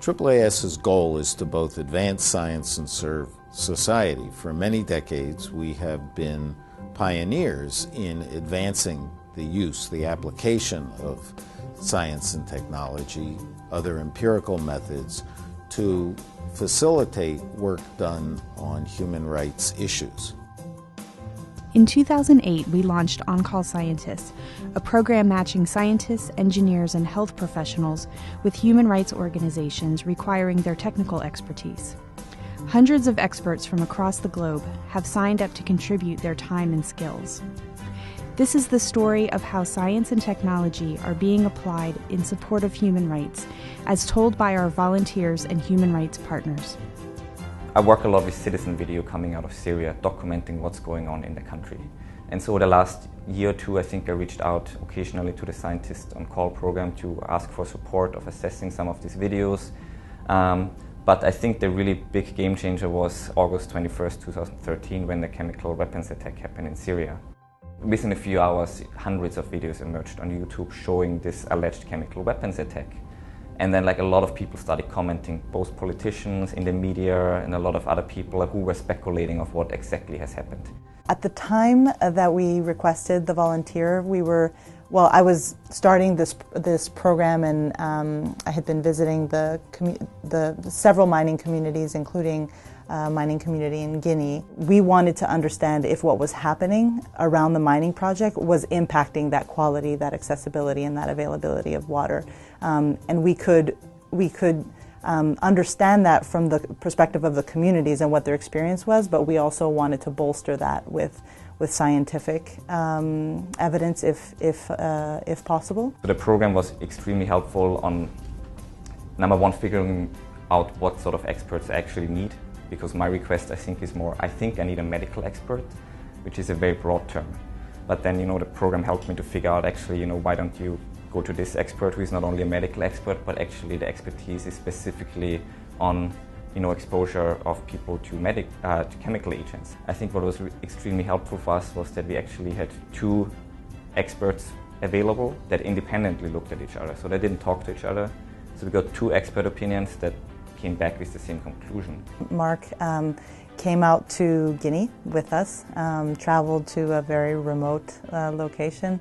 AAAS's goal is to both advance science and serve society. For many decades, we have been pioneers in advancing the use, the application of science and technology, other empirical methods, to facilitate work done on human rights issues. In 2008, we launched On Call Scientists, a program matching scientists, engineers, and health professionals with human rights organizations requiring their technical expertise. Hundreds of experts from across the globe have signed up to contribute their time and skills. This is the story of how science and technology are being applied in support of human rights, as told by our volunteers and human rights partners. I work a lot with citizen video coming out of Syria, documenting what's going on in the country. And so the last year or two, I think I reached out occasionally to the Scientists on Call program to ask for support of assessing some of these videos. But I think the really big game changer was August 21st, 2013, when the chemical weapons attack happened in Syria. Within a few hours, hundreds of videos emerged on YouTube showing this alleged chemical weapons attack. And then a lot of people started commenting, both politicians, in the media, and a lot of other people who were speculating of what exactly has happened. At the time that we requested the volunteer, I was starting this program, and I had been visiting the several mining communities, including mining community in Guinea. We wanted to understand if what was happening around the mining project was impacting that quality, that accessibility, and that availability of water. And we could understand that from the perspective of the communities and what their experience was, but we also wanted to bolster that with scientific evidence if possible. The program was extremely helpful on, number one, figuring out what sort of experts I actually need, because my request, I think, is more, I think I need a medical expert, which is a very broad term. But then, the program helped me to figure out, actually, why don't you go to this expert who is not only a medical expert, but actually the expertise is specifically on, exposure of people to chemical agents. I think what was extremely helpful for us was that we actually had two experts available that independently looked at each other. So they didn't talk to each other. So we got two expert opinions that came back with the same conclusion. Mark came out to Guinea with us, traveled to a very remote location.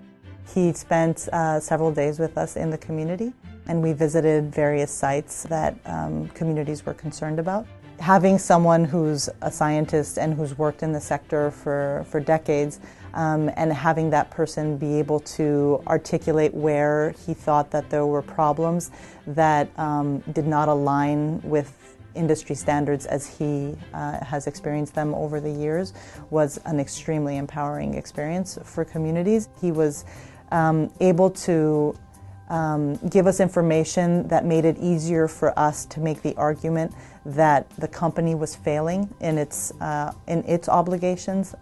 He spent several days with us in the community, and we visited various sites that communities were concerned about. Having someone who's a scientist and who's worked in the sector for decades, and having that person be able to articulate where he thought that there were problems that did not align with industry standards as he has experienced them over the years was an extremely empowering experience for communities. He was able to give us information that made it easier for us to make the argument that the company was failing in its obligations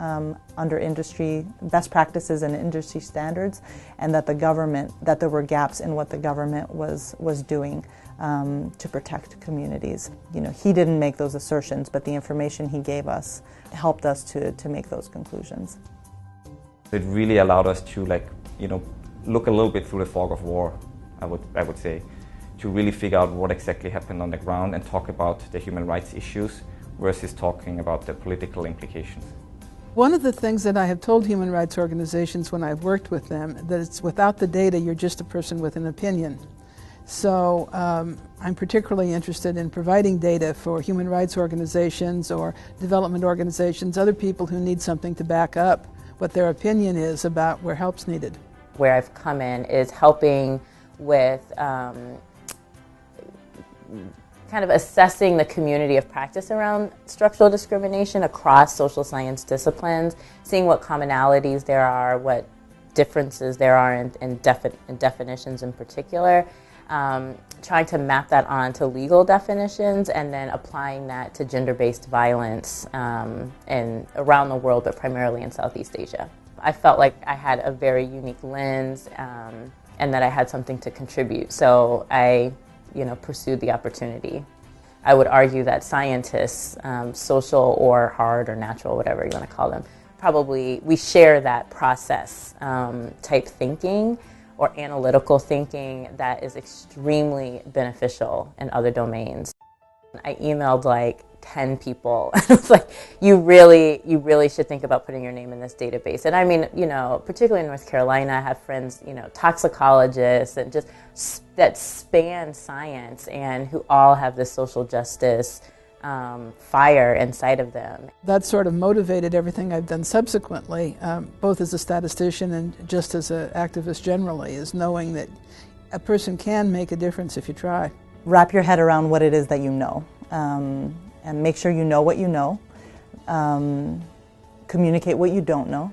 under industry best practices and industry standards, and that there were gaps in what the government was doing to protect communities. He didn't make those assertions, but the information he gave us helped us to make those conclusions. It really allowed us to look a little bit through the fog of war, I would say, to really figure out what exactly happened on the ground and talk about the human rights issues versus talking about the political implications. One of the things that I have told human rights organizations when I've worked with them, that it's without the data, you're just a person with an opinion. So I'm particularly interested in providing data for human rights organizations or development organizations, other people who need something to back up what their opinion is about where help's needed. Where I've come in is helping with kind of assessing the community of practice around structural discrimination across social science disciplines, seeing what commonalities there are, what differences there are in definitions in particular, trying to map that onto legal definitions, and then applying that to gender-based violence around the world, but primarily in Southeast Asia. I felt like I had a very unique lens and that I had something to contribute, so I pursued the opportunity. I would argue that scientists, social or hard or natural, whatever you want to call them, probably we share that process type thinking, or analytical thinking that is extremely beneficial in other domains. I emailed like 10 people. I was like, you really should think about putting your name in this database. And I mean, you know, particularly in North Carolina, I have friends, you know, toxicologists and just that span science and who all have this social justice fire inside of them. That sort of motivated everything I've done subsequently, both as a statistician and just as an activist generally, is knowing that a person can make a difference if you try. Wrap your head around what it is that you know, and make sure you know what you know. Communicate what you don't know.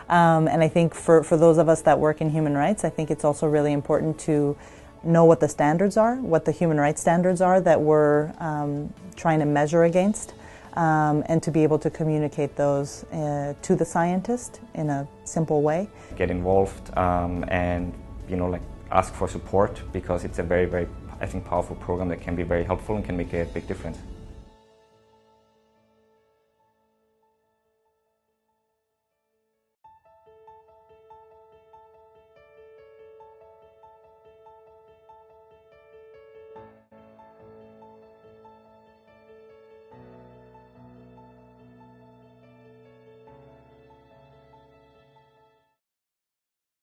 And I think for those of us that work in human rights, I think it's also really important to know what the standards are, what the human rights standards are that we're trying to measure against, and to be able to communicate those to the scientist in a simple way. Get involved and, you know, like ask for support, because it's a very, very, I think, powerful program that can be very helpful and can make a big difference.